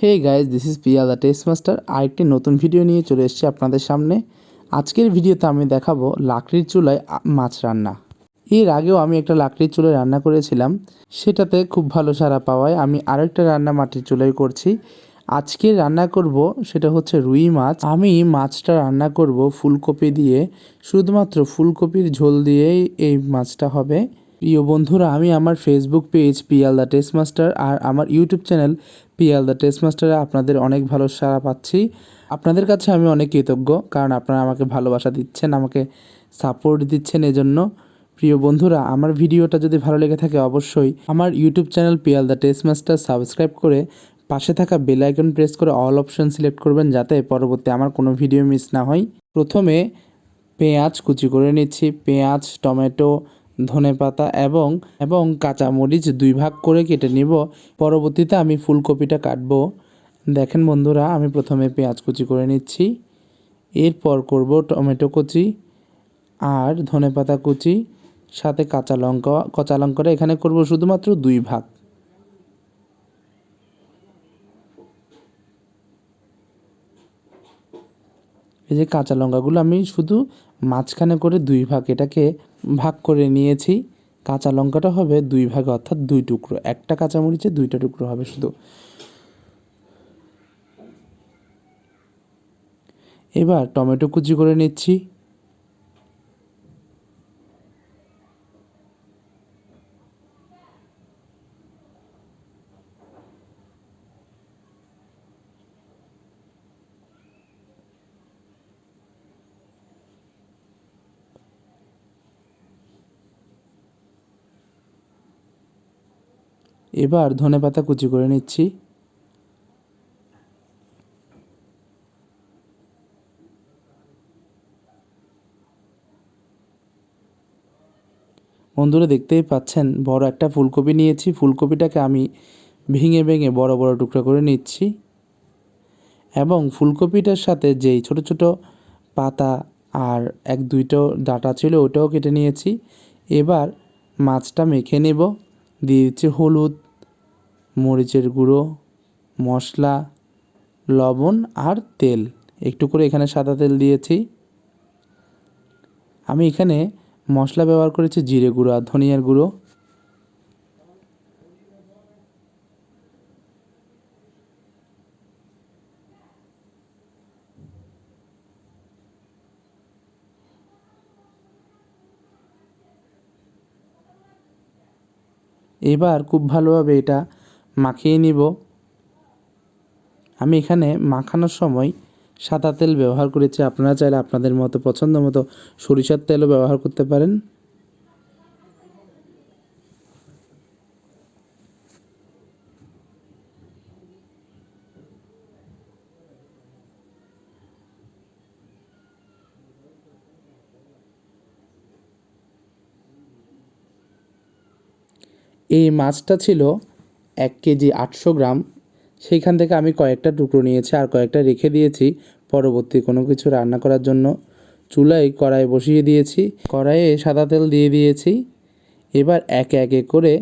Hey guys, this is Pia the test master. আরেকটি নতুন video নিয়ে চলে এসেছি আপনাদের সামনে। আজকের ভিডিওতে আমি দেখাবো লাকড়ির চুলায় মাছ রান্না। এর আগেও আমি একটা লাকড়ির চুলায় রান্না করেছিলাম, সেটাতে খুব ভালো সাড়া পাওয়ায় আমি আরেকটা রান্না মাটির চুলায় করছি। আজকে রান্না করব সেটা হচ্ছে রুই মাছ। আমি মাছটা রান্না করব ফুলকপি দিয়ে, শুধুমাত্র ফুলকপির ঝোল দিয়েই এই মাছটা হবে। প্রিয় বন্ধুরা, আমি আমার Facebook page Piyal the test master আর আমার YouTube channel Piyal the test মাস্টারে আপনাদের অনেক ভালো সাড়া পাচ্ছি। আপনাদের কাছে আমি অনেক কৃতজ্ঞ, কারণ আপনারা আমাকে ভালোবাসা দিচ্ছেন, আমাকে সাপোর্ট দিচ্ছেন। এজন্য প্রিয় বন্ধুরা, আমার ভিডিওটা যদি ভালো লেগে থাকে অবশ্যই আমার YouTube channel Piyal the test master subscribe করে পাশে থাকা বেল আইকন প্রেস করে অল অপশন সিলেক্ট করবেন, যাতে পরবর্তী আমার কোনো ভিডিও মিস না হয়। প্রথমে পেঁয়াজ কুচি করে নিচ্ছি। পেঁয়াজ, টমেটো, ধনেপাতা এবং কাঁচামরিচ 2 ভাগ করে কেটে নিব। পরবর্তীতে আমি ফুলকপিটা কাটবো। দেখেন বন্ধুরা, আমি প্রথমে পেঁয়াজ কুচি করে নিচ্ছি, এরপর করব টমেটো কুচি আর ধনেপাতা কুচি, সাথে কাঁচা লঙ্কাটা এখানে করব শুধুমাত্র 2 ভাগ। এই যে কাঁচা লঙ্কাগুলো আমি শুধু মাঝখানে করে 2 ভাগ এটাকে ভাগ করে নিয়েছি। কাঁচা লঙ্কাটা হবে 2 ভাগে, অর্থাৎ 2 টুকরো। একটা কাঁচামরিচে 2টা টুকরো হবে শুধু। এবার টমেটো কুচি করে নিচ্ছি। এবার ধনেপাতা কুচি করে নিচ্ছি। বন্ধুরা, দেখতেই পাচ্ছেন বড় একটা ফুলকপি নিয়েছি। ফুলকপিটাকে আমি ভেঙে ভেঙে বড় বড় টুকরো করে নিচ্ছি, এবং ফুলকপিটার সাথে যেই ছোট ছোট পাতা আর 1-2টো ডাঁটা ছিল ওটাও কেটে নিয়েছি। এবার মাছটা মেখে নেব। দিয়ে দিচ্ছি হলুদ, মরিচের গুঁড়ো, মশলা, লবণ আর তেল। একটু করে এখানে সাদা তেল দিয়েছি। আমি এখানে মশলা ব্যবহার করেছি জিরে গুঁড়ো আর ধনিয়ার গুঁড়ো। এবার খুব ভালোভাবে এটা মাখিয়ে নিব। আমি এখানে মাখানোর সময় সাদা তেল ব্যবহার করেছি, আপনারা চাইলে আপনাদের মতো পছন্দ মতো সরিষার তেলও ব্যবহার করতে পারেন। এই মাছটা ছিল 1 কেজি 800 গ্রাম। সেইখান থেকে আমি কয়েকটা টুকরো নিয়েছি আর কয়েকটা রেখে দিয়েছি পরবর্তী কোনো কিছু রান্না করার জন্য। চুলায় কড়াই বসিয়ে দিয়েছি, কড়াইয়ে সাদা তেল দিয়ে দিয়েছি। এবার একে একে করে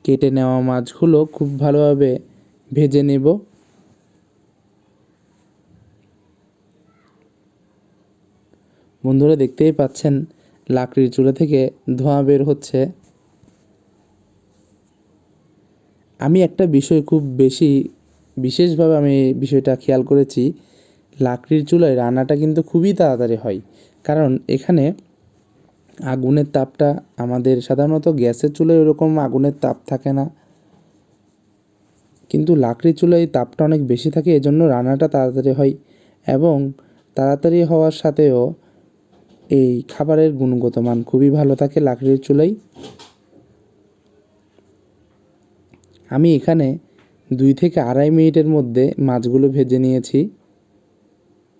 কেটে নেওয়া মাছগুলো খুব ভালোভাবে ভেজে নেব। বন্ধুরা, দেখতেই পাচ্ছেন লাকড়ির চুলা থেকে ধোঁয়া বের হচ্ছে। আমি একটা বিষয় খুব বিশেষভাবে আমি বিষয়টা খেয়াল করেছি, লাকড়ির চুলায় রান্নাটা কিন্তু খুবই তাড়াতাড়ি হয়। কারণ এখানে আগুনের তাপটা আমাদের সাধারণত গ্যাসের চুলায় ওরকম আগুনের তাপ থাকে না, কিন্তু লাকড়ির চুলায় তাপটা অনেক বেশি থাকে, এজন্য রান্নাটা তাড়াতাড়ি হয়। এবং তাড়াতাড়ি হওয়ার সাথেও এই খাবারের গুণগত মান খুবই ভালো থাকে লাকড়ির চুলায়। আমি এখানে 2 থেকে 2.5 মিনিটের মধ্যে মাছগুলো ভেজে নিয়েছি।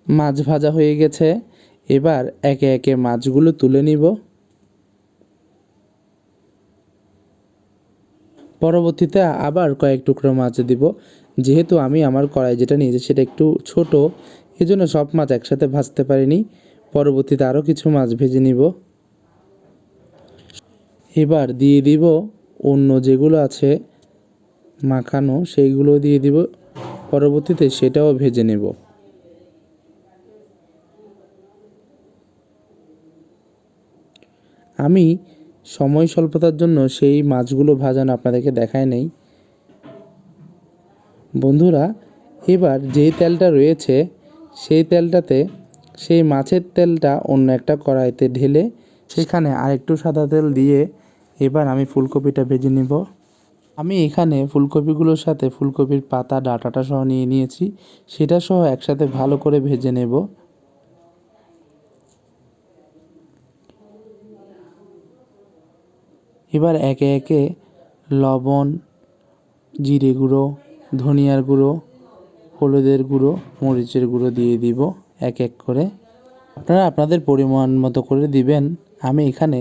মাছ ভাজা হয়ে গেছে। এবার একে একে মাছগুলো তুলে নিব। পরবর্তীতে আবার কয়েক টুকরো মাছ দিব। যেহেতু আমি আমার কড়াই যেটা নিয়েছি সেটা একটু ছোট, এজন্য সব মাছ একসাথে ভাজতে পারিনি। পরবর্তীতে আরও কিছু মাছ ভেজে নিব। এবার দিয়ে দিব অন্য যেগুলো আছে মাখানো, সেইগুলো দিয়ে দিব। পরবর্তীতে সেটাও ভেজে নেব। আমি সময় স্বল্পতার জন্য সেই মাছগুলো ভাজানো আপনাদেরকে দেখায় নেই। বন্ধুরা, এবার যেই তেলটা রয়েছে সেই তেলটাতে সেই মাছের তেলটা অন্য একটা কড়াইতে ঢেলে সেখানে আরেকটু সাদা তেল দিয়ে এবার আমি ফুলকপিটা ভেজে নেব। আমি এখানে ফুলকপিগুলোর সাথে ফুলকপির পাতা ডাঁটাটা সহ নিয়ে নিয়েছি, সেটা সহ একসাথে ভালো করে ভেজে নেব। এবার একে একে লবণ, জিরে গুঁড়ো, ধনিয়ার গুঁড়ো, হলুদের গুঁড়ো, মরিচের গুঁড়ো দিয়ে দিব এক এক করে। আপনারা আপনাদের পরিমাণ মতো করে দিবেন। আমি এখানে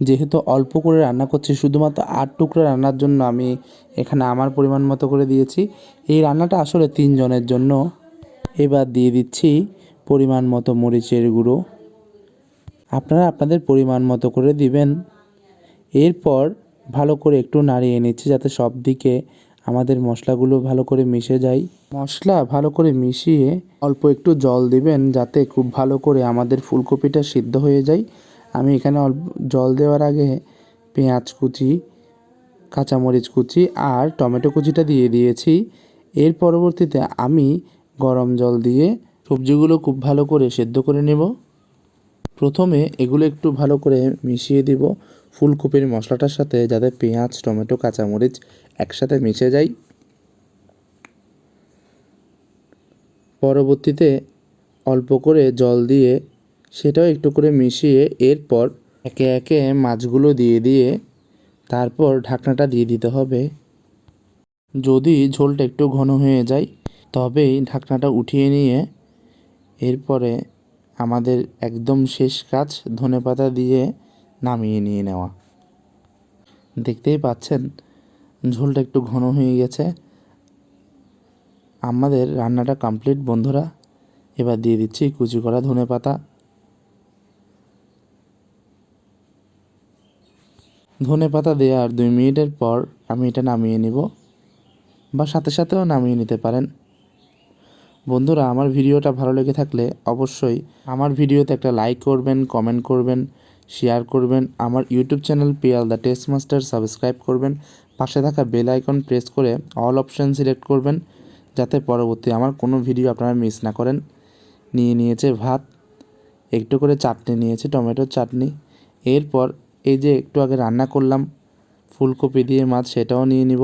যেহেতু অল্প করে রান্না করছি, শুধুমাত্র 8 টুকরো রান্নার জন্য আমি এখানে আমার পরিমাণ মতো করে দিয়েছি। এই রান্নাটা আসলে 3 জনের জন্য। এবার দিয়ে দিচ্ছি পরিমাণ মতো মরিচের গুঁড়ো। আপনারা আপনাদের পরিমাণ মতো করে দিবেন। এরপর ভালো করে একটু নাড়িয়ে নিচ্ছি যাতে সব দিকে আমাদের মশলাগুলো ভালো করে মিশে যায়। মশলা ভালো করে মিশিয়ে অল্প একটু জল দিবেন যাতে খুব ভালো করে আমাদের ফুলকপিটা সিদ্ধ হয়ে যায়। আমি এখানে অল্প জল দেওয়ার আগে পেঁয়াজ কুচি, কাঁচামরিচ কুচি আর টমেটো কুচিটা দিয়ে দিয়েছি। এর পরবর্তীতে আমি গরম জল দিয়ে সবজিগুলো খুব ভালো করে সেদ্ধ করে নেব। প্রথমে এগুলো একটু ভালো করে মিশিয়ে দিব ফুলকপির মশলাটার সাথে যাতে পেঁয়াজ, টমেটো, কাঁচামরিচ একসাথে মিশে যায়। পরবর্তীতে অল্প করে জল দিয়ে সেটাও একটু করে মিশিয়ে এরপর একে একে মাছগুলো দিয়ে দিয়ে তারপর ঢাকনাটা দিয়ে দিতে হবে। যদি ঝোলটা একটু ঘন হয়ে যায় তবেই ঢাকনাটা উঠিয়ে নিয়ে এরপরে আমাদের একদম শেষ কাজ ধনেপাতা দিয়ে নামিয়ে নিয়ে নেওয়া। দেখতেই পাচ্ছেন ঝোলটা একটু ঘন হয়ে গেছে। আমাদের রান্নাটা কমপ্লিট বন্ধুরা। এবার দিয়ে দিচ্ছি কুচি করা ধনেপাতা। ধনেপাতা দেওয়ার 2 মিনিটের পর আমি এটা নামিয়ে নিব, বা সাথে সাথেও নামিয়ে নিতে পারেন। বন্ধুরা, আমার ভিডিওটা ভালো লেগে থাকলে অবশ্যই আমার ভিডিওতে একটা লাইক করবেন, কমেন্ট করবেন, শেয়ার করবেন। আমার YouTube channel Piyal the test master subscribe করবেন। পাশে থাকা বেল আইকন প্রেস করে অল অপশান সিলেক্ট করবেন যাতে পরবর্তী আমার কোনো ভিডিও আপনারা মিস না করেন। নিয়ে নিয়েছে ভাত, একটু করে চাটনি নিয়েছি, টমেটোর চাটনি। এরপর এই যে একটু আগে রান্না করলাম ফুলকপি দিয়ে মাছ, সেটাও নিয়ে নিব।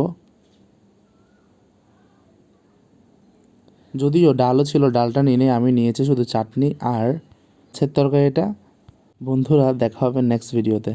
যদিও ডালও ছিল, ডালটা নিয়ে আমি নিয়েছি শুধু চাটনি আর মাছের তরকারিটা। বন্ধুরা, দেখা হবে নেক্সট ভিডিওতে।